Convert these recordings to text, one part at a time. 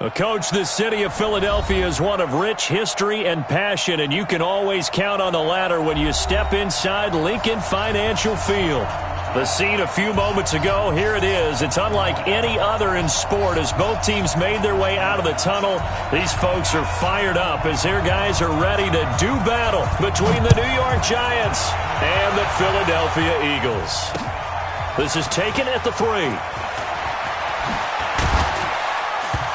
Well, Coach, the city of Philadelphia is one of rich history and passion, and you can always count on the latter when you step inside Lincoln Financial Field. The scene a few moments ago, here it is. It's unlike any other in sport as both teams made their way out of the tunnel. These folks are fired up as their guys are ready to do battle between the New York Giants and the Philadelphia Eagles. This is taken at the 3.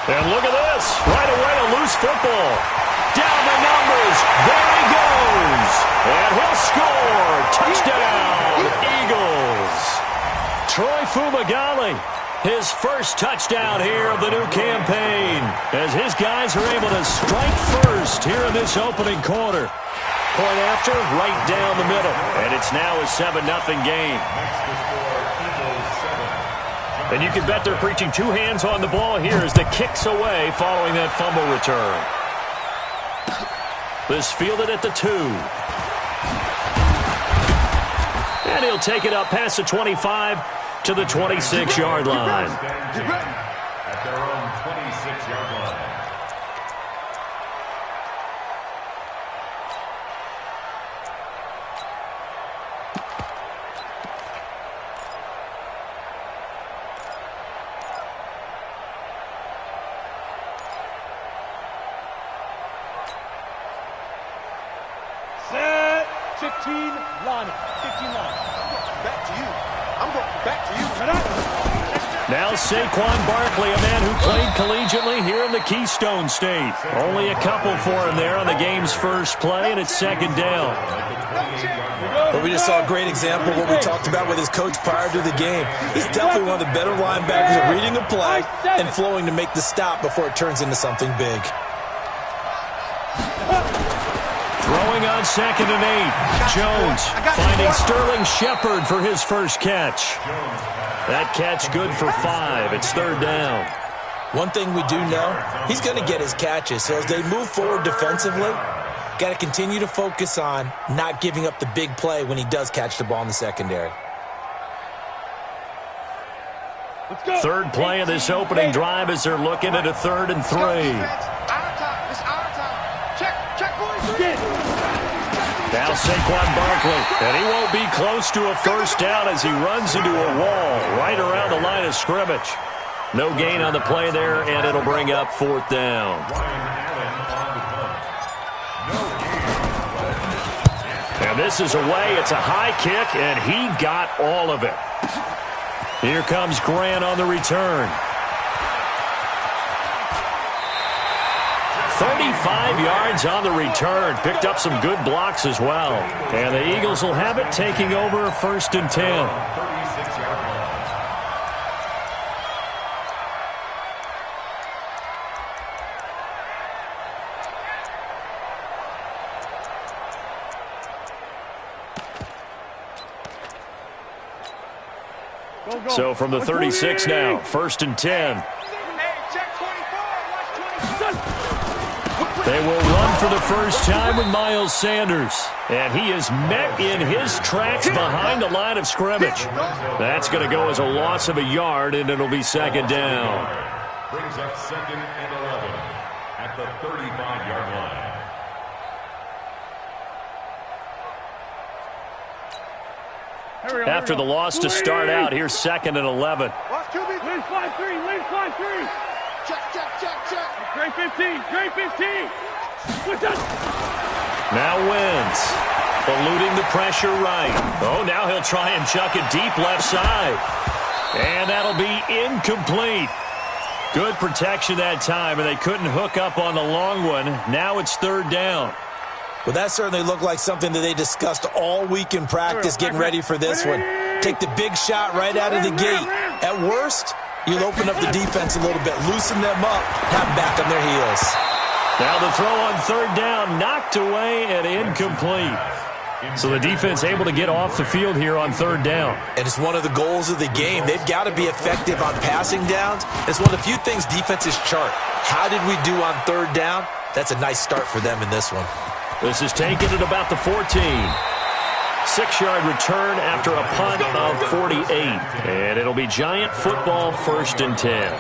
And look at this. Right away, a loose football. Down the numbers. There he goes. And he'll score. Touchdown, Eagles. Troy Fumagalli, his first touchdown here of the new campaign, as his guys are able to strike first here in this opening quarter. Point after, right down the middle. And it's now a 7-0 game. And you can bet they're preaching two hands on the ball here as the kick's away following that fumble return. This fielded at the 2. And he'll take it up past the 25 to the 26-yard line. At their own 26-yard line. Set. 15 line. 15 line. Back to you. I'm going back to you. Now Saquon Barkley, a man who played collegiately here in the Keystone State. Only a couple for him there on the game's first play, and it's second down. But we just saw a great example of what we talked about with his coach prior to the game. He's definitely one of the better linebackers at reading the play and flowing to make the stop before it turns into something big. Throwing on 2nd and 8. Jones finding Sterling Shepard for his first catch. That catch good for 5. It's third down. One thing we do know, he's going to get his catches. So as they move forward defensively, got to continue to focus on not giving up the big play when he does catch the ball in the secondary. Third play of this opening drive as they're looking at a 3rd and 3. Now Saquon Barkley, and he won't be close to a first down as he runs into a wall right around the line of scrimmage. No gain on the play there, and it'll bring up 4th down. And this is away. It's a high kick, and he got all of it. Here comes Grant on the return. 35 yards on the return. Picked up some good blocks as well. And the Eagles will have it, taking over 1st and 10. So from the 36 now, 1st and 10. They will run for the first time with Miles Sanders. And he is met in his tracks behind the line of scrimmage. That's going to go as a loss of a yard, and it'll be 2nd down. Brings up 2nd and 11 at the 35-yard line. After the loss to start out, here's 2nd and 11. Watch QB. Lane 5-3. Lane 5-3. Check. Great 15. Great 15. Now wins. Eluding the pressure right. Oh, now he'll try and chuck it deep left side. And that'll be incomplete. Good protection that time, and they couldn't hook up on the long one. Now it's 3rd down. Well, that certainly looked like something that they discussed all week in practice, getting ready for this one. Take the big shot right out of the gate. At worst, you'll open up the defense a little bit, loosen them up, have them back on their heels. Now the throw on 3rd down, knocked away and incomplete. So the defense able to get off the field here on 3rd down. And it's one of the goals of the game. They've got to be effective on passing downs. It's one of the few things defenses chart. How did we do on 3rd down? That's a nice start for them in this one. This is taken at about the 14. 6-yard return after a punt of 48. And it'll be Giant football, 1st and 10.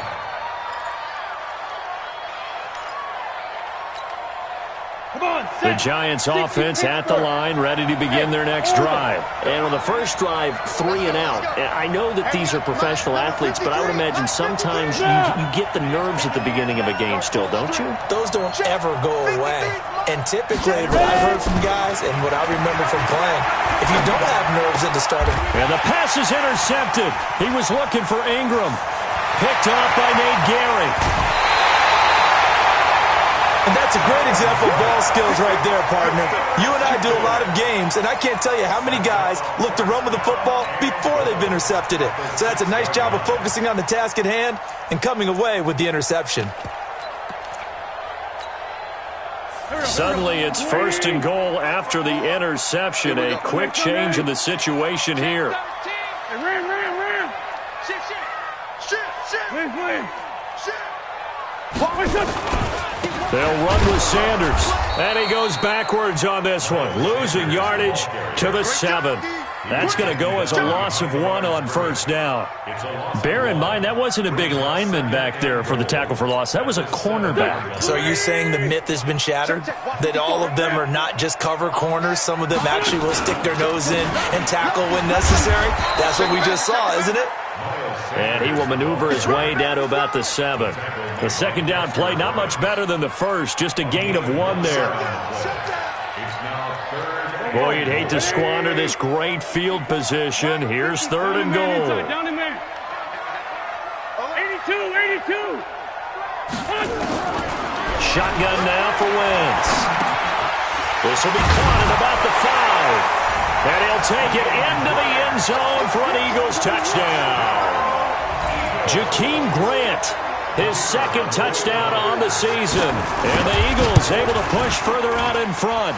The Giants offense at the line, ready to begin their next drive. And on the first drive, 3 and out. I know that these are professional athletes, but I would imagine sometimes you get the nerves at the beginning of a game still, don't you? Those don't ever go away. And typically, what I've heard from guys and what I remember from playing, if you don't have nerves at the start of... And the pass is intercepted. He was looking for Ingram. Picked off by Nate Gehry. And that's a great example of ball skills right there, partner. You and I do a lot of games, and I can't tell you how many guys look to run with the football before they've intercepted it. So that's a nice job of focusing on the task at hand and coming away with the interception. Suddenly, it's 1st and goal after the interception. A quick change in the situation here. Ram. They'll run with Sanders. And he goes backwards on this one. Losing yardage to the 7. That's going to go as a loss of 1 on 1st down. Bear in mind, that wasn't a big lineman back there for the tackle for loss. That was a cornerback. So are you saying the myth has been shattered? That all of them are not just cover corners? Some of them actually will stick their nose in and tackle when necessary? That's what we just saw, isn't it? And he will maneuver his way down to about the 7. The second down play, not much better than the first. Just a gain of 1 there. Boy, you'd hate to squander this great field position. Here's 3rd and goal. Down in there. 82. Shotgun now for Wentz. This will be caught at about the 5. And he'll take it into the end zone for an Eagles touchdown. Jakeem Grant, his 2nd touchdown on the season. And the Eagles able to push further out in front.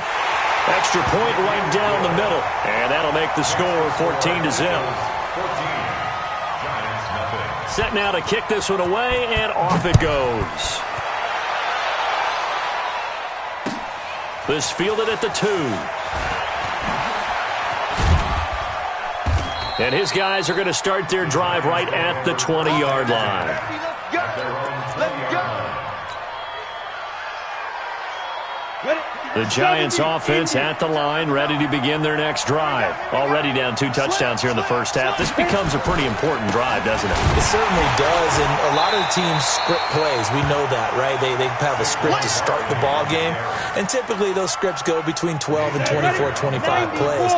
Extra point right down the middle. And that'll make the score 14-0. Set now to kick this one away, and off it goes. This fielded at the 2. And his guys are going to start their drive right at the 20-yard line. The Giants offense at the line, ready to begin their next drive. Already down 2 touchdowns here in the first half. This becomes a pretty important drive, doesn't it? It certainly does, and a lot of the teams script plays. We know that, right? They have a script to start the ball game, and typically those scripts go between 12 and 24, 25 plays.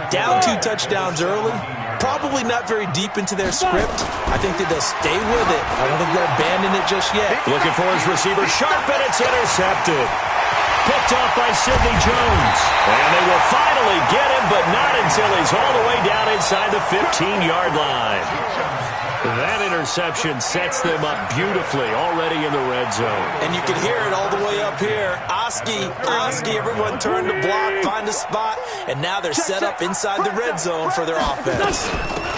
Down 2 touchdowns early, probably not very deep into their script. I think that they'll stay with it. I don't think they'll abandon it just yet. Looking for his receiver, sharp, and it's intercepted. Picked off by Sidney Jones. And they will finally get him, but not until he's all the way down inside the 15-yard line. That interception sets them up beautifully already in the red zone. And you can hear it all the way up here. Oski, everyone turn to block, find a spot, and now they're set up inside the red zone for their offense.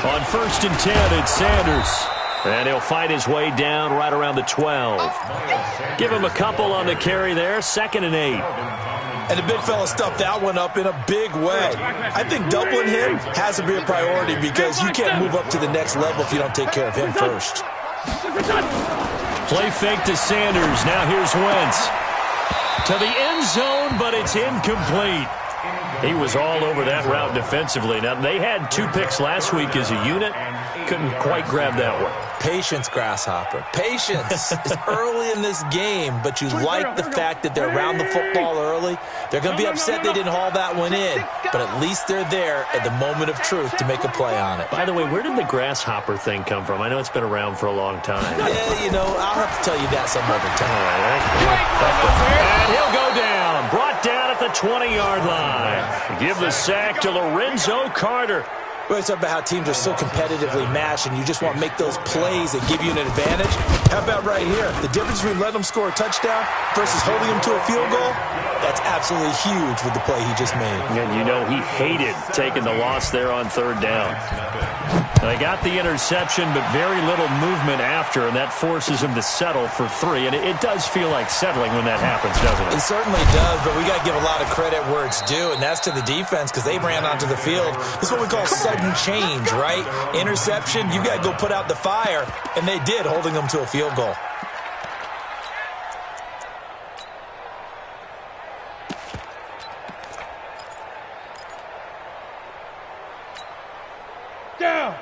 On 1st and 10, it's Sanders. And he'll fight his way down right around the 12. Give him a couple on the carry there, 2nd and 8. And the big fella stuffed that one up in a big way. I think doubling him has to be a priority because you can't move up to the next level if you don't take care of him first. Play fake to Sanders. Now here's Wentz. To the end zone, but it's incomplete. He was all over that route defensively. Now, they had 2 picks last week as a unit. Couldn't quite grab that one. Patience, Grasshopper. Patience. It's early in this game, but you like the fact that they're around the football early. They're going to be upset they didn't haul that one in, but at least they're there at the moment of truth to make a play on it. By the way, where did the Grasshopper thing come from? I know it's been around for a long time. Yeah, you know, I'll have to tell you that some other time. All right. And he'll go down. Brought down at the 20-yard line. Give the sack to Lorenzo Carter. We always talk about how teams are so competitively matched and you just want to make those plays that give you an advantage. How about right here? The difference between letting them score a touchdown versus holding them to a field goal, that's absolutely huge with the play he just made. And you know he hated taking the loss there on 3rd down. They got the interception, but very little movement after, and that forces him to settle for 3. And it does feel like settling when that happens, doesn't it? It certainly does, but we got to give a lot of credit where it's due, and that's to the defense because they ran onto the field. This is what we call sudden change, right? Interception, you got to go put out the fire, and they did, holding them to a field goal.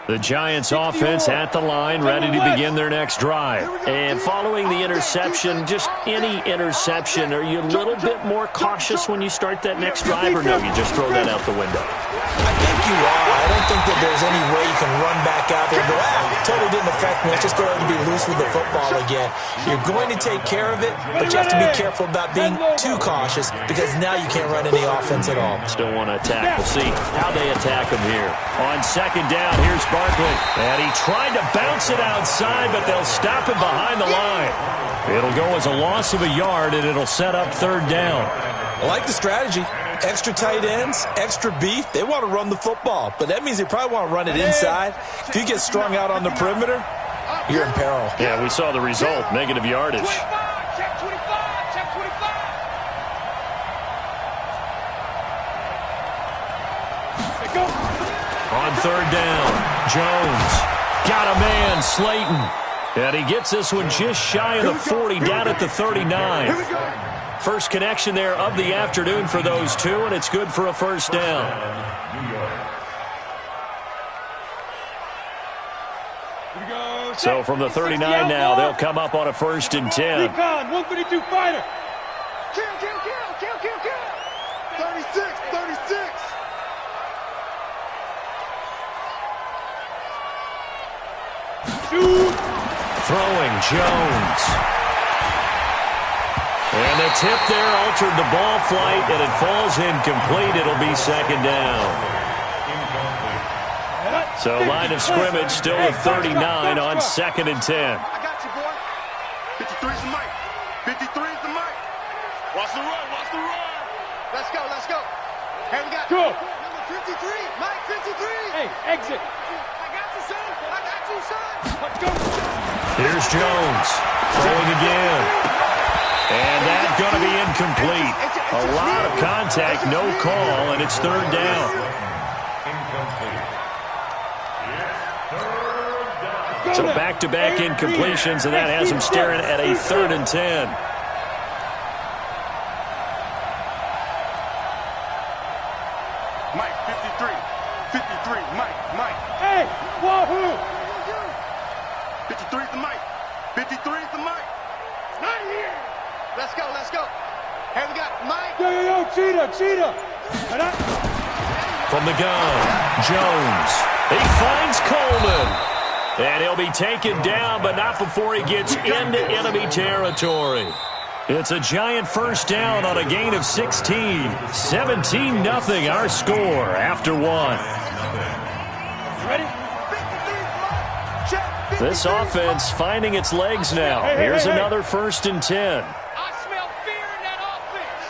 The Giants offense at the line, ready to begin their next drive. And following the interception, just any interception, are you a little bit more cautious when you start that next drive, or no, you just throw that out the window? I think you are. I don't think that there's any way you can run back out there and go, totally didn't affect me. Let's just go ahead and be loose with the football again. You're going to take care of it, but you have to be careful about being too cautious because now you can't run any offense at all. Still want to attack. We'll see how they attack him here. On second down, here's Barkley. And he tried to bounce it outside, but they'll stop him behind the line. It'll go as a loss of a yard, and it'll set up third down. I like the strategy. Extra tight ends, extra beef. They want to run the football, but that means they probably want to run it inside. If you get strung out on the perimeter, you're in peril. Yeah, we saw the result, negative yardage. 25, check 25, check 25. Go. On third down, Jones got a man, Slayton. And he gets this one just shy of the 40, down at the 39. First connection there of the afternoon for those two, and it's good for a first down. So from the 39 now, they'll come up on a 1st and 10. Recon, 132 fighter. Kill. 36. Shoot. Throwing, Jones. And the tip there altered the ball flight, and it falls incomplete. It'll be second down. So line of scrimmage still at 39 on 2nd and 10. I got you, boy. 53's the mic. 53's the mic. Watch the run. Let's go. Hey, we got Go. number 53. Mike, 53. Hey, exit. I got you, son. Let's go. Here's Jones. Throwing again. And that's going to be incomplete. A lot of contact, no call, and it's third down. So back-to-back incompletions, and that has him staring at a 3rd and 10. Mike, 53, Mike. Hey, wahoo. 53's the mic. 53's the mic. Not here. Let's go. Hey, we got Mike. Yo, cheetah. From the gun, Jones. He finds Coleman. And he'll be taken down, but not before he gets into enemy territory. It's a Giant first down on a gain of 16. 17-0 our score after one. Ready? This offense finding its legs now. Here's another 1st and 10. I smell fear in that offense.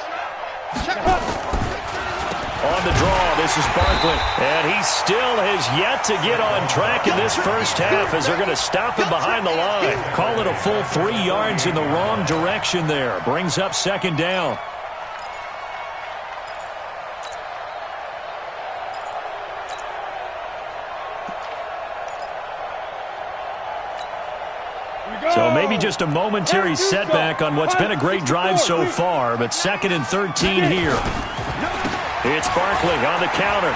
On the draw, this is Barkley. And he still has yet to get on track in this first half as they're going to stop him behind the line. Call it a full 3 yards in the wrong direction there. Brings up 2nd down. So maybe just a momentary setback on what's been a great drive so far, but 2nd and 13 here. It's Barkley on the counter.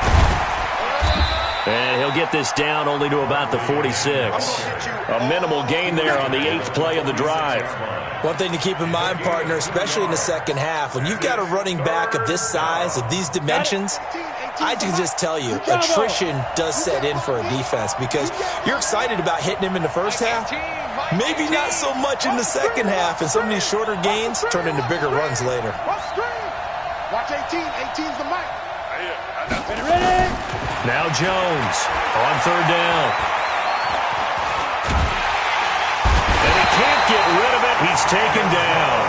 And he'll get this down only to about the 46. A minimal gain there on the 8th play of the drive. One thing to keep in mind, partner, especially in the second half, when you've got a running back of this size, of these dimensions, I can just tell you, attrition does set in for a defense because you're excited about hitting him in the first half. Maybe not so much in the second half, and some of these shorter gains turn into bigger runs later. Watch 18. 18's the mic. Ready? Now Jones on 3rd down. And he can't get rid of it. He's taken down.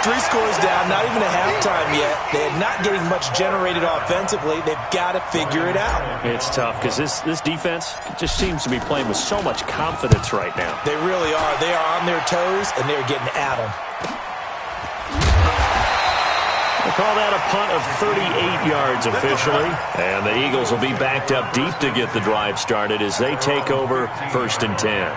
3 scores down, not even a halftime yet. They're not getting much generated offensively. They've got to figure it out. It's tough because this defense just seems to be playing with so much confidence right now. They really are. They are on their toes, and they're getting at them. They call that a punt of 38 yards officially. And the Eagles will be backed up deep to get the drive started as they take over 1st and 10.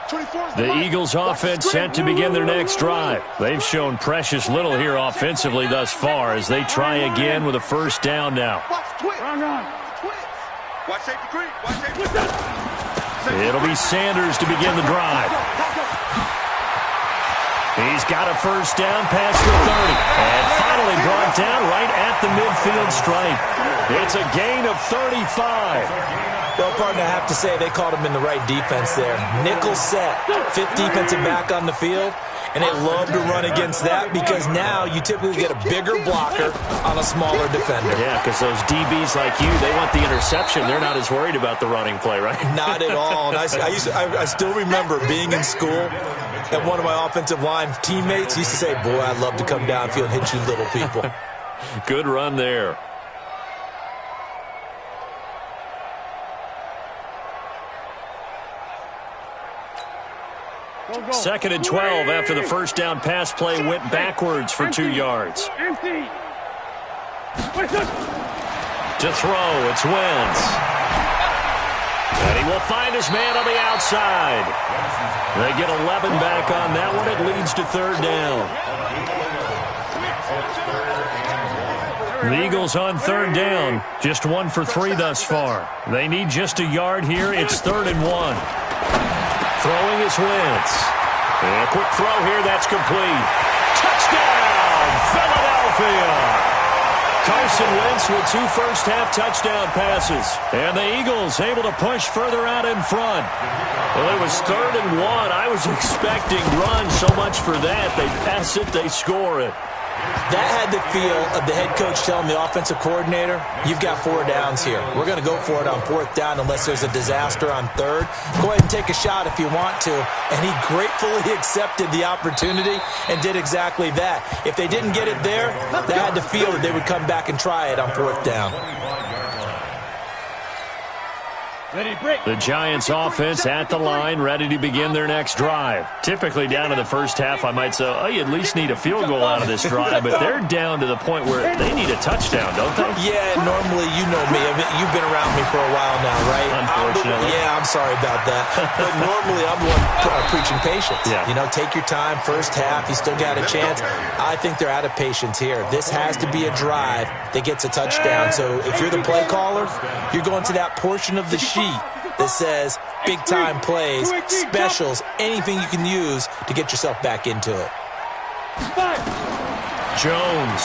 The Eagles offense set to begin their next drive. They've shown precious little here offensively thus far as they try again with a first down now. It'll be Sanders to begin the drive. He's got a first down past the 30. And finally brought down right at the midfield stripe. It's a gain of 35. Well, partner, I have to say they called him in the right defense there. Nickel set, fifth defensive back on the field, and they love to run against that because now you typically get a bigger blocker on a smaller defender. Yeah, because those DBs like you, they want the interception. They're not as worried about the running play, right? Not at all. And I still remember being in school, and one of my offensive line teammates used to say, boy, I'd love to come downfield and hit you little people. Good run there. Second and 12 after the first down pass play went backwards for 2 yards. To throw, it's Wentz. And he will find his man on the outside. They get 11 back on that one. It leads to third down. The Eagles on third down. Just 1 for 3 thus far. They need just a yard here. It's 3rd and 1. Throwing is Wentz. And a quick throw here. That's complete. Touchdown, Philadelphia. Carson Wentz with 2 first-half touchdown passes. And the Eagles able to push further out in front. Well, it was 3rd and 1. I was expecting run so much for that. They pass it, they score it. That had the feel of the head coach telling the offensive coordinator, you've got 4 downs here. We're going to go for it on 4th down unless there's a disaster on 3rd. Go ahead and take a shot if you want to. And he gratefully accepted the opportunity and did exactly that. If they didn't get it there, they had the feel that they would come back and try it on 4th down. The Giants offense at the line, ready to begin their next drive. Typically down in the first half, I might say, oh, you at least need a field goal out of this drive, but they're down to the point where they need a touchdown, don't they? Yeah, normally, you know me. You've been around me for a while now, right? Unfortunately. I'm sorry about that. But normally, I'm the one preaching patience. Yeah. You know, take your time, first half, you still got a chance. I think they're out of patience here. This has to be a drive that gets a touchdown. So if you're the play caller, you're going to that portion of the sheet that says big-time plays, specials, anything you can use to get yourself back into it. Jones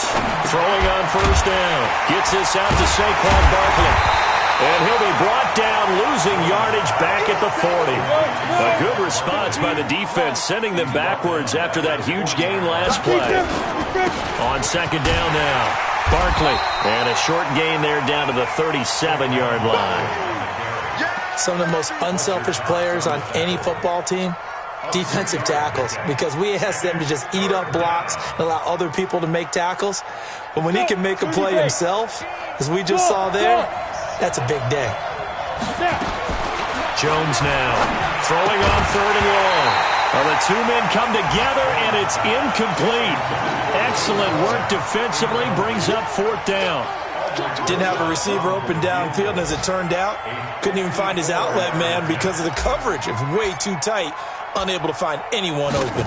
throwing on first down. Gets this out to Saquon Barkley. And he'll be brought down, losing yardage back at the 40. A good response by the defense, sending them backwards after that huge gain last play. On second down now, Barkley. And a short gain there down to the 37-yard line. Some of the most unselfish players on any football team, defensive tackles, because we ask them to just eat up blocks and allow other people to make tackles. But when he can make a play himself, as we just saw there, that's a big day. Jones now throwing on 3rd and long. Well, the 2 men come together, and it's incomplete. Excellent work defensively, brings up 4th down. Didn't have a receiver open downfield, and as it turned out, couldn't even find his outlet man because of the coverage. It was way too tight, unable to find anyone open.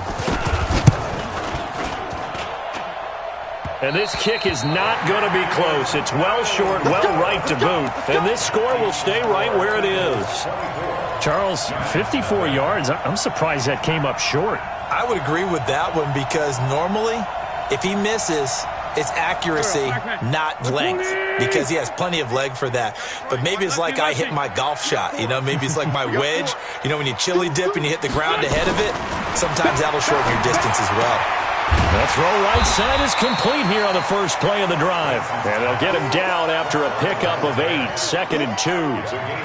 And this kick is not going to be close. It's well short, well right to boot. And this score will stay right where it is. Charles, 54 yards. I'm surprised that came up short. I would agree with that one because normally, if he misses, it's accuracy, not length, because he has plenty of leg for that. But maybe it's like I hit my golf shot, you know? Maybe it's like my wedge. You know, when you chili dip and you hit the ground ahead of it, sometimes that'll shorten your distance as well. The throw right side is complete here on the first play of the drive. And they'll get him down after a pickup of 8, 2nd and 2.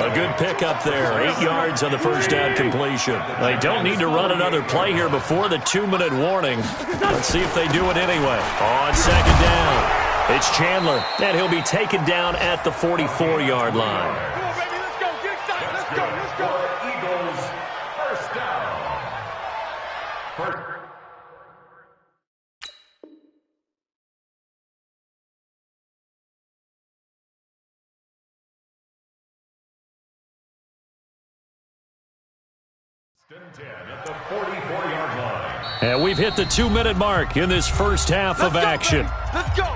A good pickup there, 8 yards on the first down completion. They don't need to run another play here before the 2-minute warning. Let's see if they do it anyway. On second down, it's Chandler, and he'll be taken down at the 44-yard line. Eagles, first down. At the 44-yard line. And we've hit the 2-minute mark in this first half of action. Let's go.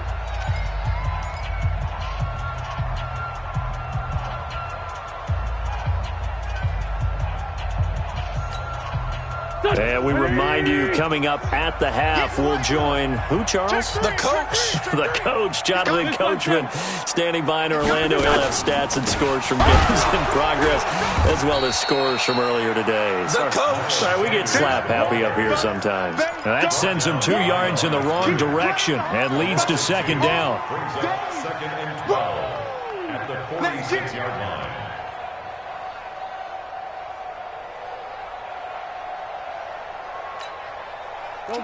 And we remind you, coming up at the half, we'll join who, Charles? The coach. The coach, Jonathan Coachman, standing by in Orlando. He'll have stats and scores from games in progress, as well as scores from earlier today. The coach. Sorry, we get slap happy up here sometimes. Now that sends him 2 yards in the wrong direction and leads to second down. Brings up 2nd and 12 at the 46-yard line.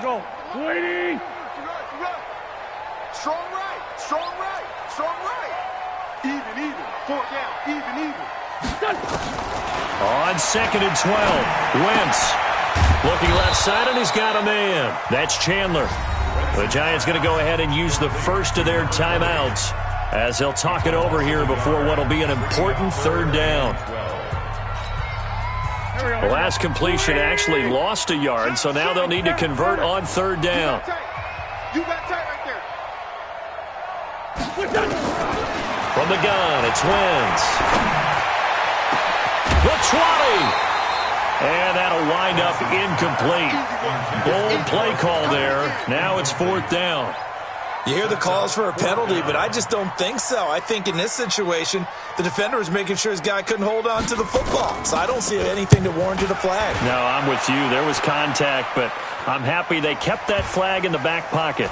Go. Waiting. Strong right. Strong right. Strong right. Even. 4th down. Even. On 2nd and 12, Wentz looking left side, and he's got a man. That's Chandler. The Giants going to go ahead and use the first of their timeouts as they'll talk it over here before what will be an important 3rd down. The last completion actually lost a yard, so now they'll need to convert on 3rd down. You got tight right there. From the gun, it's Wentz. The 20. And that'll wind up incomplete. Bold play call there. Now it's 4th down. You hear the calls for a penalty, but I just don't think so. I think in this situation, the defender was making sure his guy couldn't hold on to the football. So I don't see anything to warrant a flag. No, I'm with you. There was contact, but I'm happy they kept that flag in the back pocket.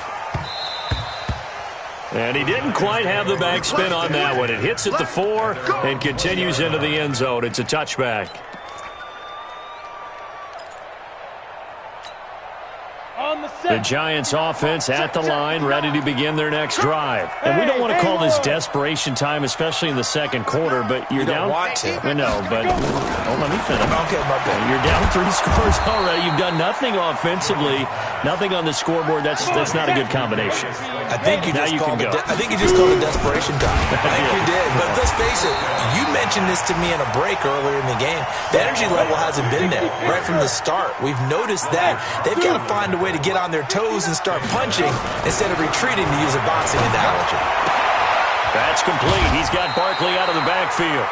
And he didn't quite have the backspin on that one. It hits at the 4 and continues into the end zone. It's a touchback. The Giants offense at the line, ready to begin their next drive. And we don't want to call this desperation time, especially in the second quarter, but you're down. You don't want to. I know, but let me finish. Okay, my bad. You're down 3 scores already. You've done nothing offensively, nothing on the scoreboard. That's not a good combination. I think you just called it. I think you just called it desperation time. I think you did. But let's face it, you mentioned this to me in a break earlier in the game. The energy level hasn't been there right from the start. We've noticed that. They've got to find a way to get on their toes and start punching instead of retreating, to use a boxing analogy. That's complete. He's got Barkley out of the backfield.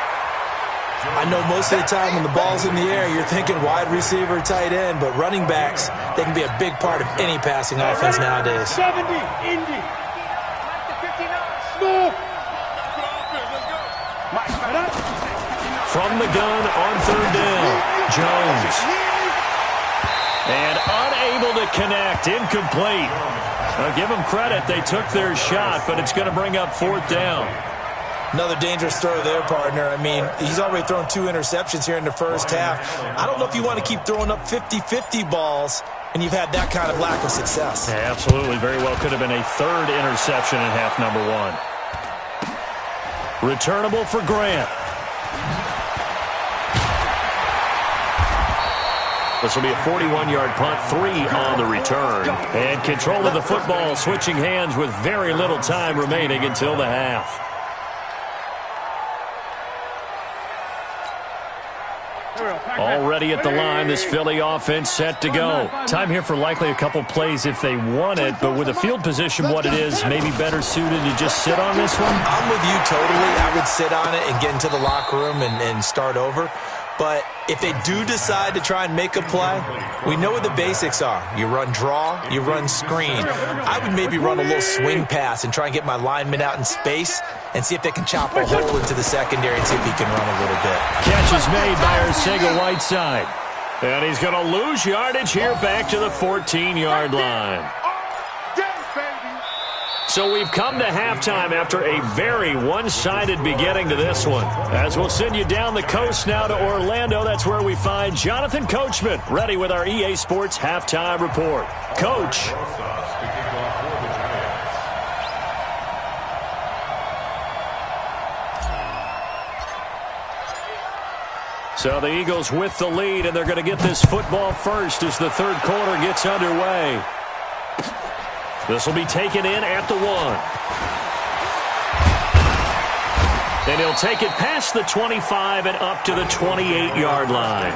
I know most of the time when the ball's in the air, you're thinking wide receiver, tight end, but running backs, they can be a big part of any passing offense nowadays. 70, Indy. Move. From the gun on 3rd down, Jones. And unable to connect, incomplete. Now give them credit, they took their shot, but it's going to bring up 4th down. Another dangerous throw there, partner. I mean, he's already thrown 2 interceptions here in the first half. I don't know if you want to keep throwing up 50-50 balls, and you've had that kind of lack of success. Yeah, absolutely. Very well could have been a 3rd interception in half number 1. Returnable for Grant. This will be a 41-yard punt, 3 on the return. And control of the football, switching hands with very little time remaining until the half. Already at the line, this Philly offense set to go. Time here for likely a couple plays if they want it, but with the field position what it is, maybe better suited to just sit on this one? I'm with you totally. I would sit on it and get into the locker room and start over. But if they do decide to try and make a play, we know what the basics are. You run draw, you run screen. I would maybe run a little swing pass and try and get my lineman out in space and see if they can chop a hole into the secondary and see if he can run a little bit. Catch is made by Arcega-Whiteside. And he's going to lose yardage here back to the 14-yard line. So we've come to halftime after a very one-sided beginning to this one. As we'll send you down the coast now to Orlando, that's where we find Jonathan Coachman, ready with our EA Sports Halftime Report. Coach. So the Eagles with the lead, and they're going to get this football first as the 3rd quarter gets underway. This will be taken in at the 1. And he'll take it past the 25 and up to the 28-yard line.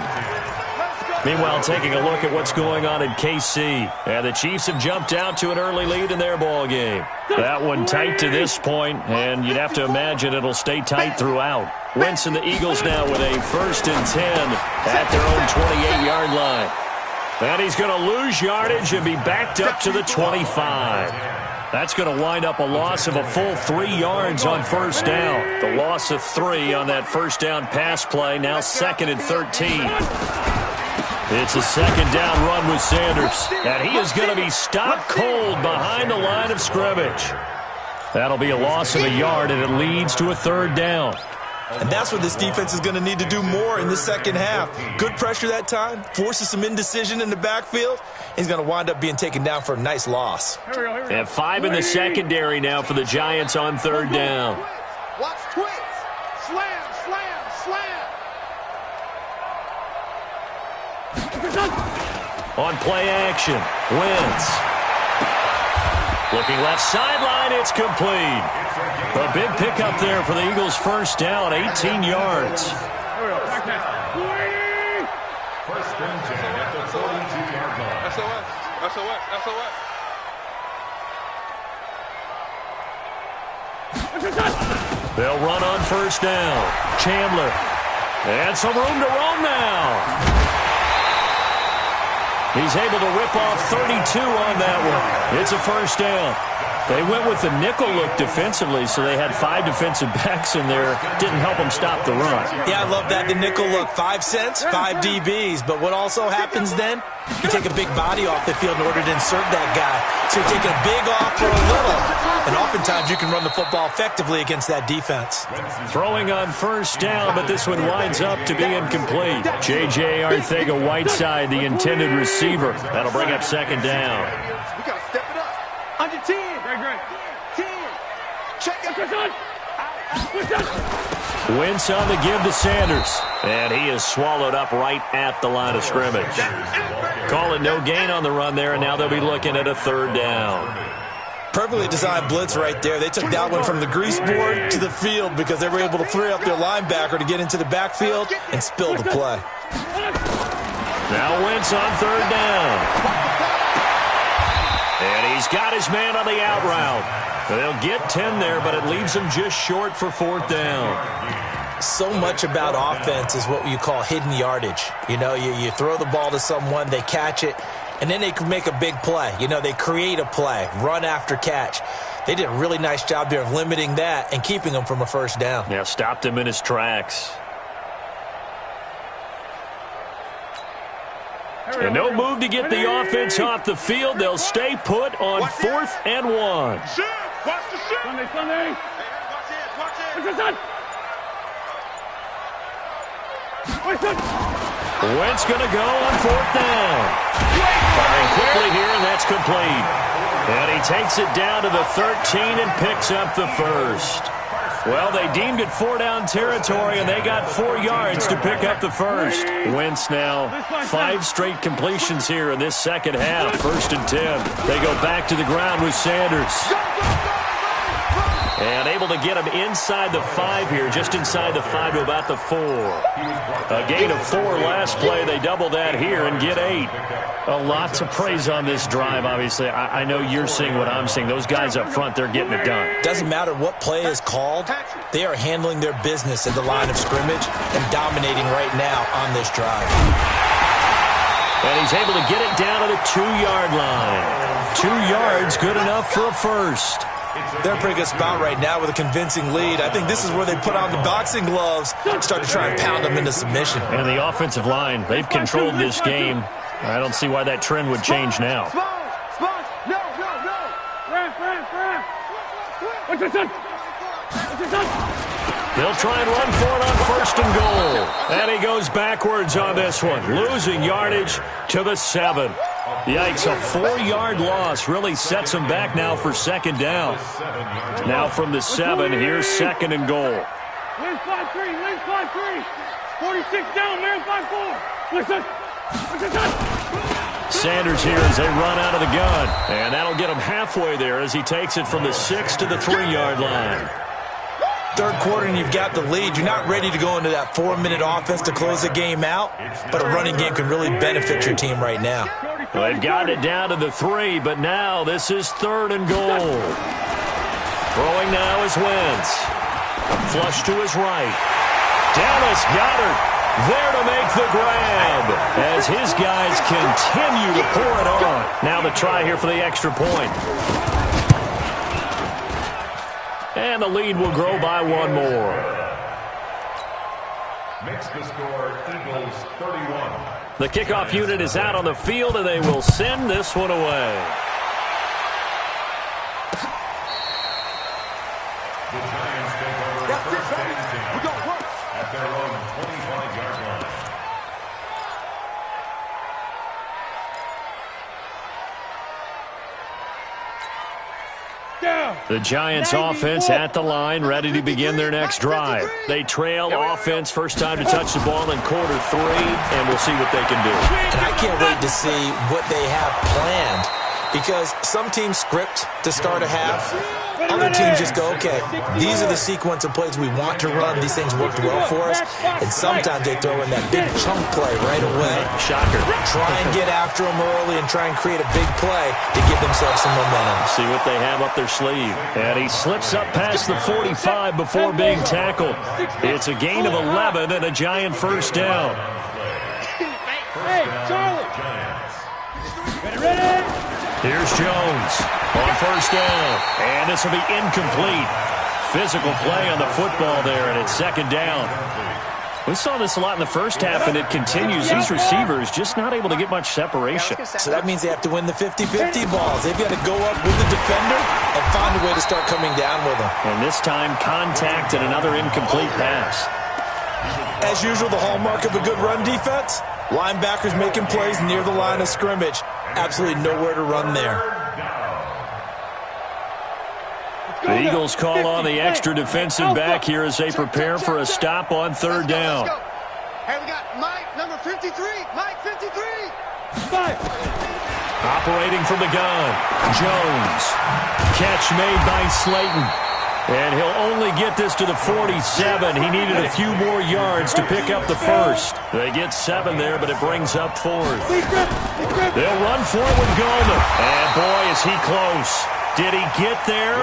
Meanwhile, taking a look at what's going on in KC. And the Chiefs have jumped out to an early lead in their ball game. That one tight to this point, and you'd have to imagine it'll stay tight throughout. Wentz and the Eagles now with a 1st and 10 at their own 28-yard line. And he's going to lose yardage and be backed up to the 25. That's going to wind up a loss of a full 3 yards on 1st down. The loss of 3 on that 1st down pass play, now 2nd and 13. It's a 2nd down run with Sanders, and he is going to be stopped cold behind the line of scrimmage. That'll be a loss of a yard, and it leads to a 3rd down. And that's what this defense is going to need to do more in the second half. Good pressure that time, forces some indecision in the backfield. He's going to wind up being taken down for a nice loss. And 5 in the secondary now for the Giants on 3rd down. Watch twits. Slam, slam, slam. On play action, Wentz. Looking left sideline, it's complete. A big pickup there for the Eagles' 1st down, 18 yards. 1st and 10 at the 42-yard line. SOS, SOS, SOS. They'll run on 1st down. Chandler. And some room to roam now. He's able to rip off 32 on that one. It's a 1st down. They went with the nickel look defensively, so they had 5 defensive backs in there. Didn't help them stop the run. Yeah, I love that, the nickel look. 5 cents, 5 DBs. But what also happens then? You take a big body off the field in order to insert that guy. So you're taking a big off for a little. And oftentimes you can run the football effectively against that defense. Throwing on 1st down, but this one winds up to be incomplete. J.J. Arcega-Whiteside, the intended receiver. That'll bring up 2nd down. We got to step it up. Under 10. Great. 10. Check it. Wentz on the give to Sanders. And he is swallowed up right at the line of scrimmage. Call it no gain on the run there, and now they'll be looking at a 3rd down. Perfectly designed blitz right there. They took that one from the grease board to the field because they were able to free up their linebacker to get into the backfield and spill the play. Now Wentz on 3rd down. And he's got his man on the out route. They'll get 10 there, but it leaves them just short for 4th down. So much about offense is what you call hidden yardage. You know, you throw the ball to someone, they catch it, and then they can make a big play. You know, they create a play, run after catch. They did a really nice job there of limiting that and keeping him from a 1st down. Yeah, stopped him in his tracks. And no move to get the offense off the field. They'll stay put on 4th and 1. Watch the shit. Sunday. Wentz going to go on 4th down. Firing quickly here, and that's complete. And he takes it down to the 13 and picks up the 1st. Well, they deemed it 4-down territory, and they got 4 yards to pick up the 1st. Wentz now 5 straight completions here in this second half. 1st and 10. They go back to the ground with Sanders. And able to get him inside the 5 here, just inside the 5 to about the 4. A gain of 4 last play. They double that here and get 8. A lot to praise on this drive, obviously. I know you're seeing what I'm seeing. Those guys up front, they're getting it done. Doesn't matter what play is called. They are handling their business at the line of scrimmage and dominating right now on this drive. And he's able to get it down to the 2-yard line. 2 yards, good enough for a 1st. They're in a pretty good spot right now with a convincing lead. I think this is where they put on the boxing gloves and start to try and pound them into submission. And the offensive line, they've controlled this game. I don't see why that trend would change now. No. They'll try and run for it on 1st and goal. And he goes backwards on this one, losing yardage to the 7. Yikes, a 4-yard loss really sets him back now for 2nd down. Now from the 7, here's 2nd and goal. Lynch 5-3, 46 down, man, 5-4. Listen. Sanders here as they run out of the gun. And that'll get him halfway there as he takes it from the 6 to the 3-yard line. Third quarter and you've got the lead. You're not ready to go into that 4-minute offense to close the game out, but a running game can really benefit your team right now. Well, they've got it down to the 3, but now this is 3rd and goal. Throwing now is Wentz. Flush to his right. Dallas Goedert there to make the grab as his guys continue to pour it on. Now the try here for the extra point. And the lead will grow by 1 more. Makes the score Eagles 31. The kickoff unit is out on the field, and they will send this one away. The Giants take over first and 10 at their own 25-yard line. The Giants offense at the line, ready to begin their next drive. They trail offense, first time to touch the ball in quarter 3, and we'll see what they can do. And I can't wait to see what they have planned, because some teams script to start a half. Other teams just go, okay, these are the sequence of plays we want to run. These things worked well for us. And sometimes they throw in that big chunk play right away. Shocker. Try and get after them early and try and create a big play to give themselves some momentum. See what they have up their sleeve. And he slips up past the 45 before being tackled. It's a gain of 11 and a Giant first down. Hey, Charlie. Ready? Here's Jones on first down. And this will be incomplete. Physical play on the football there, and it's 2nd down. We saw this a lot in the first half, and it continues. These receivers just not able to get much separation. So that means they have to win the 50-50 balls. They've got to go up with the defender and find a way to start coming down with them. And this time, contact and another incomplete pass. As usual, the hallmark of a good run defense, linebackers making plays near the line of scrimmage. Absolutely nowhere to run there. The Eagles call on the extra defensive back here as they prepare for a stop on 3rd down. Hey, we got Mike, number 53. Mike, 53. Operating from the gun, Jones. Catch made by Slayton. And he'll only get this to the 47. He needed a few more yards to pick up the first. They get 7 there, but it brings up 4th. They'll run for it with Goldman. And boy, is he close. Did he get there?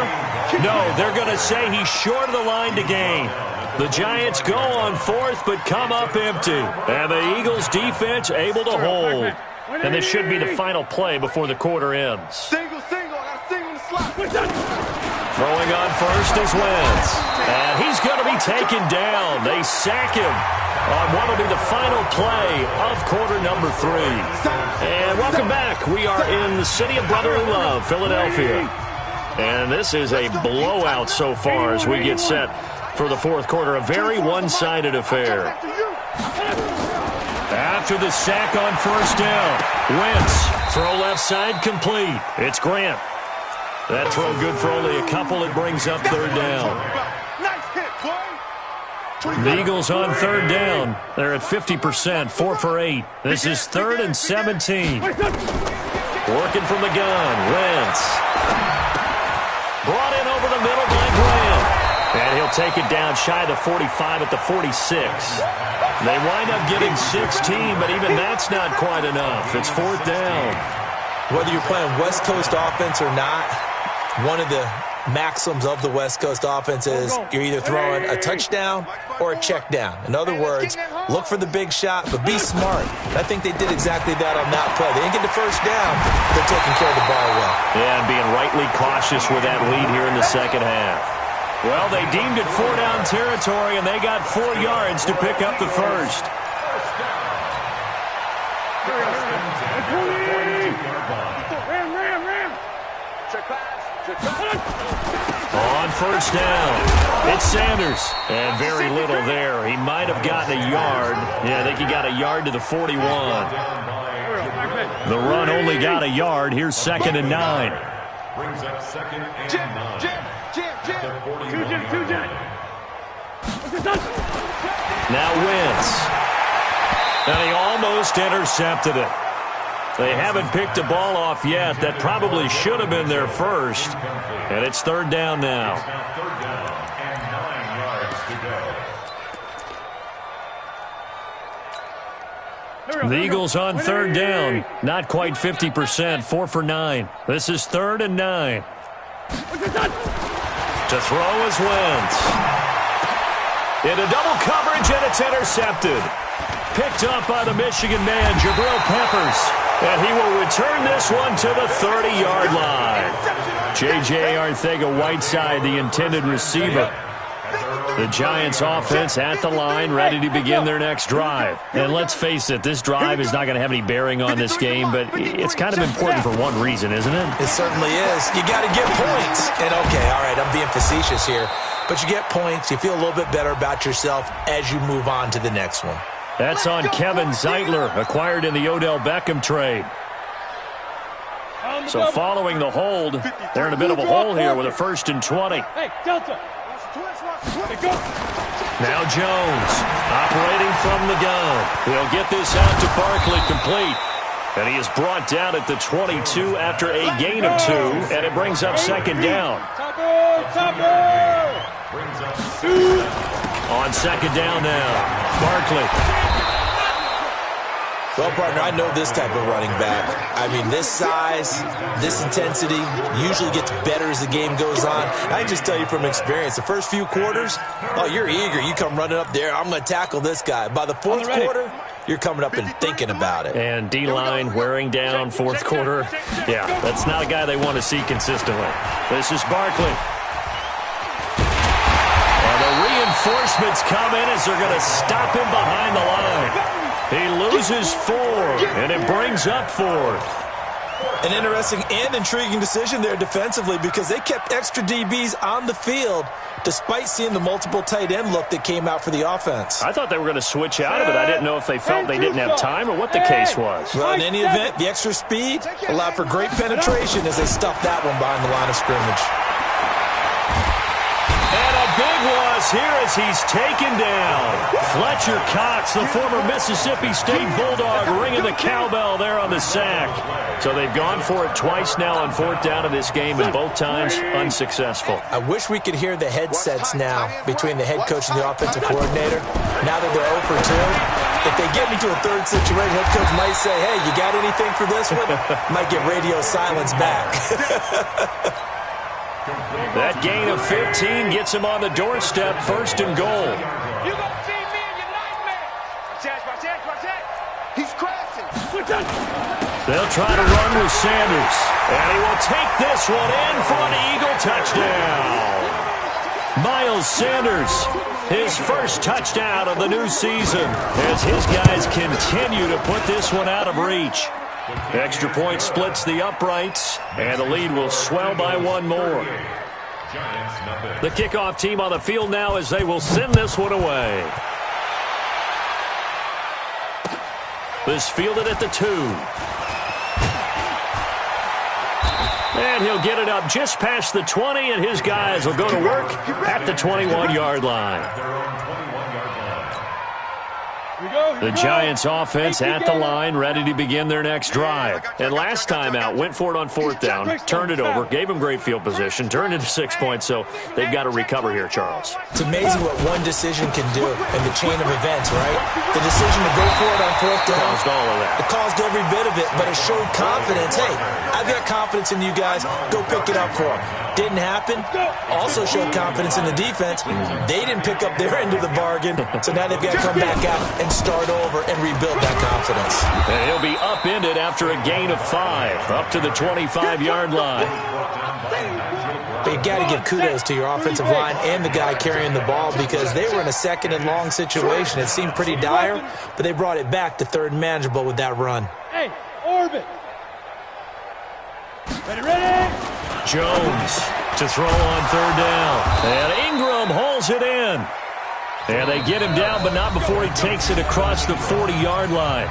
No, they're going to say he's short of the line to gain. The Giants go on 4th, but come up empty. And the Eagles defense able to hold. And this should be the final play before the quarter ends. Single. I got a single in the slot. Throwing on first is Wentz. And he's going to be taken down. They sack him on what will be the final play of quarter number 3. And welcome back. We are in the city of brotherly love, Philadelphia. And this is a blowout so far as we get set for the 4th quarter. A very one-sided affair. After the sack on first down, Wentz, throw left side complete. It's Grant. That throw good for only a couple. It brings up 3rd down. The Eagles on 3rd down. They're at 50%, 4 for 8. This is 3rd and 17. Working from the gun, Wentz. Brought in over the middle by Grant. And he'll take it down shy of the 45 at the 46. They wind up getting 16, but even that's not quite enough. It's 4th down. Whether you're playing West Coast offense or not, one of the maxims of the West Coast offense is you're either throwing a touchdown or a check down. In other words, look for the big shot, but be smart. I think they did exactly that on that play. They didn't get the first down. They're taking care of the ball well. Yeah, and being rightly cautious with that lead here in the 2nd half. Well, they deemed it 4-down territory, and they got 4 yards to pick up the first. On first down, it's Sanders. And very little there. He might have gotten a yard. Yeah, I think he got a yard to the 41. The run only got a yard. Here's 2nd and 9. Brings up 2nd and 9. Now Wentz. And he almost intercepted it. They haven't picked a ball off yet. That probably should have been their first. And it's 3rd down now. The Eagles on third down. Not quite 50%. 4 for 9. This is 3rd and 9. To throw is Wentz. Into double coverage, and it's intercepted. Picked up by the Michigan man, Jabril Peppers. And he will return this one to the 30-yard line. J.J. Arcega-Whiteside, the intended receiver. The Giants offense at the line, ready to begin their next drive. And let's face it, this drive is not going to have any bearing on this game, but it's kind of important for one reason, isn't it? It certainly is. You got to get points. And okay, all right, I'm being facetious here, but you get points, you feel a little bit better about yourself as you move on to the next one. That's on Kevin Zeitler, acquired in the Odell Beckham trade. So following the hold, they're in a bit of a hole here with a 1st and 20. Hey, Delta. Now Jones, operating from the gun. He'll get this out to Barkley complete. And he is brought down at the 22 after a gain of 2, and it brings up 2nd down. On 2nd down now, Barkley. Well, partner, I know this type of running back. I mean, this size, this intensity usually gets better as the game goes on. I can just tell you from experience, the first few quarters, oh, you're eager. You come running up there, I'm going to tackle this guy. By the 4th quarter, you're coming up and thinking about it. And D-line wearing down 4th quarter. Yeah, that's not a guy they want to see consistently. This is Barkley. And the reinforcements come in as they're going to stop him behind the line. He loses 4, and it brings up 4th. An interesting and intriguing decision there defensively because they kept extra DBs on the field despite seeing the multiple tight end look that came out for the offense. I thought they were going to switch out of it. I didn't know if they felt they didn't have time or what the case was. Well, in any event, the extra speed allowed for great penetration as they stuffed that one behind the line of scrimmage. And a big loss here as he's taken down. Fletcher Cox, the former Mississippi State Bulldog, ringing the cowbell there on the sack. So they've gone for it twice now on 4th down in this game, and both times unsuccessful. I wish we could hear the headsets now between the head coach and the offensive coordinator. Now that they're 0 for 2, if they get into a 3rd situation, head coach might say, hey, you got anything for this one? Might get radio silence back. That gain of 15 gets him on the doorstep, 1st and goal. You gonna see me in your nightmare. Watch that. He's crashing. They'll try to run with Sanders. And he will take this one in for an Eagle touchdown. Miles Sanders, his first touchdown of the new season as his guys continue to put this one out of reach. Extra point splits the uprights, and the lead will swell by 1 more. The kickoff team on the field now as they will send this one away. This fielded at the 2. And he'll get it up just past the 20, and his guys will go to work at the 21-yard line. The Giants offense at the line, ready to begin their next drive. And last time out, went for it on 4th down, turned it over, gave them great field position, turned it to 6 points, so they've got to recover here, Charles. It's amazing what one decision can do in the chain of events, right? The decision to go for it on 4th down. Caused all of that. It caused every bit of it, but it showed confidence. Hey, I've got confidence in you guys. Go pick it up for them. Didn't happen. Also showed confidence in the defense. They didn't pick up their end of the bargain, so now they've got to come back out and start over and rebuild that confidence. And he'll be upended after a gain of 5, up to the 25-yard line. But you got to give kudos to your offensive line and the guy carrying the ball because they were in a 2nd and long situation. It seemed pretty dire, but they brought it back to 3rd and manageable with that run. Hey, orbit. Ready? Jones to throw on 3rd down. And Ingram holds it in. And they get him down, but not before he takes it across the 40-yard line.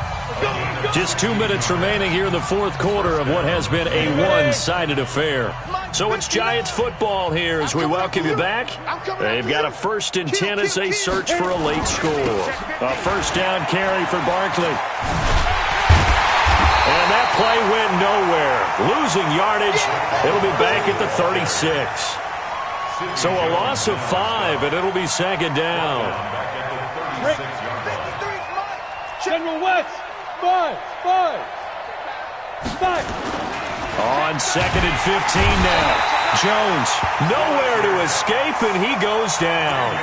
Just 2 minutes remaining here in the 4th quarter of what has been a one-sided affair. So it's Giants football here as we welcome you back. They've got a 1st and 10 as they search for a late score. A 1st down carry for Barkley. And that play went nowhere. Losing yardage. It'll be back at the 36. So a loss of 5, and it'll be second down. General West, 5. On second and 15 now. Jones, nowhere to escape, and he goes down.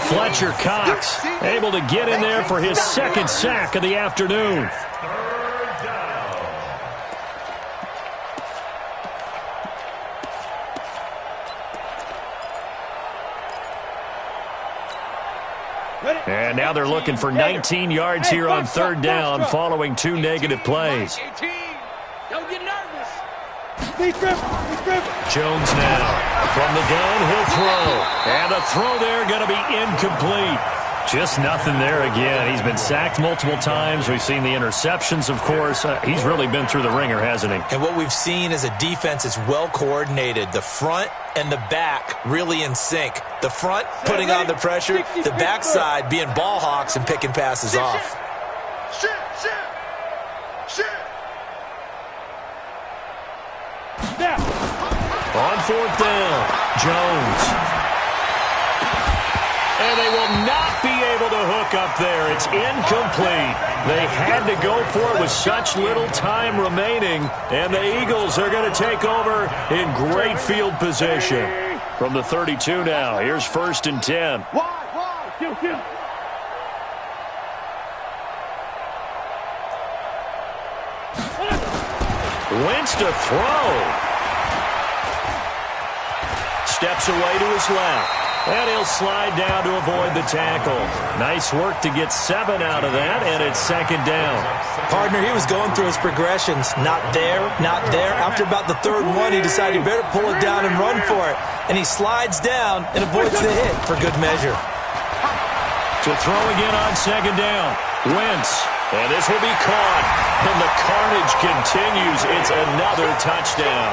Fletcher Cox able to get in there for his second sack of the afternoon. And now they're looking for 19 yards here on third down following 2 negative plays. Don't get nervous. Jones now from the downhill throw. And a throw there going to be incomplete. Just nothing there again. He's been sacked multiple times. We've seen the interceptions, of course. He's really been through the ringer, hasn't he? And what we've seen is a defense that's well coordinated. The front and the back really in sync. The front putting on the pressure. The backside being ball hawks and picking passes off. Shit. On fourth down, Jones. And they will not be able to hook up there. It's incomplete. They had to go for it with such little time remaining. And the Eagles are going to take over in great field position. From the 32 now, here's 1st and 10. Kill. Wentz to throw. Steps away to his left. And he'll slide down to avoid the tackle. Nice work to get 7 out of that, and it's second down. Partner, he was going through his progressions. Not there. After about the third one, he decided he better pull it down and run for it. And he slides down and avoids the hit for good measure. To throw again on second down. Wentz. And this will be caught. And the carnage continues. It's another touchdown.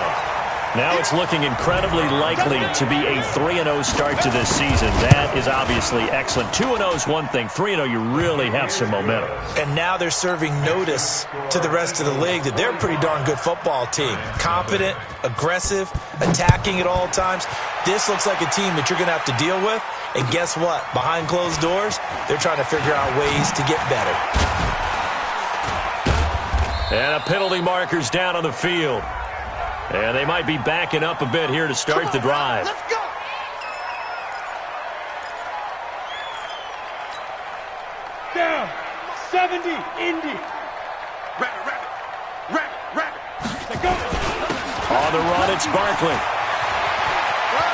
Now it's looking incredibly likely to be a 3-0 start to this season. That is obviously excellent. 2-0 is one thing. 3-0, you really have some momentum. And now they're serving notice to the rest of the league that they're a pretty darn good football team. Confident, aggressive, attacking at all times. This looks like a team that you're going to have to deal with. And guess what? Behind closed doors, they're trying to figure out ways to get better. And a penalty marker's down on the field. And they might be backing up a bit here to start the drive. Let's go. Down. 70. Indy. Rabbit. Let's go. On the run, it's Barkley.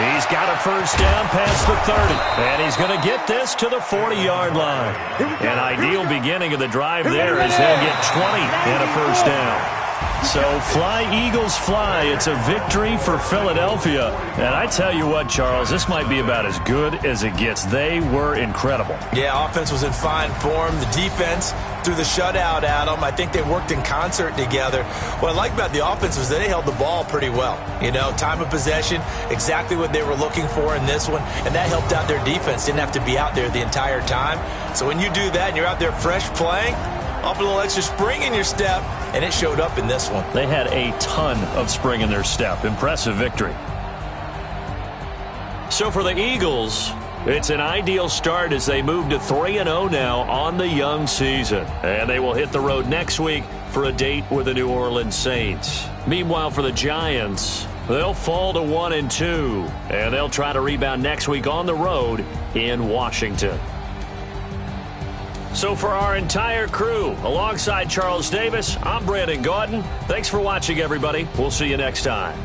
He's got a first down past the 30. And he's going to get this to the 40-yard line. An ideal beginning of the drive there as they'll get 20 and a first down. So fly, Eagles, fly. It's a victory for Philadelphia. And I tell you what, Charles, this might be about as good as it gets. They were incredible. Yeah, offense was in fine form. The defense threw the shutout at them. I think they worked in concert together. What I like about the offense was that they held the ball pretty well. You know, time of possession, exactly what they were looking for in this one. And that helped out their defense. Didn't have to be out there the entire time. So when you do that and you're out there fresh playing, up a little extra spring in your step, and it showed up in this one. They had a ton of spring in their step. Impressive victory. So for the Eagles, it's an ideal start as they move to 3-0 now on the young season. And they will hit the road next week for a date with the New Orleans Saints. Meanwhile, for the Giants, they'll fall to 1-2. And they'll try to rebound next week on the road in Washington. So for our entire crew, alongside Charles Davis, I'm Brandon Gaudin. Thanks for watching, everybody. We'll see you next time.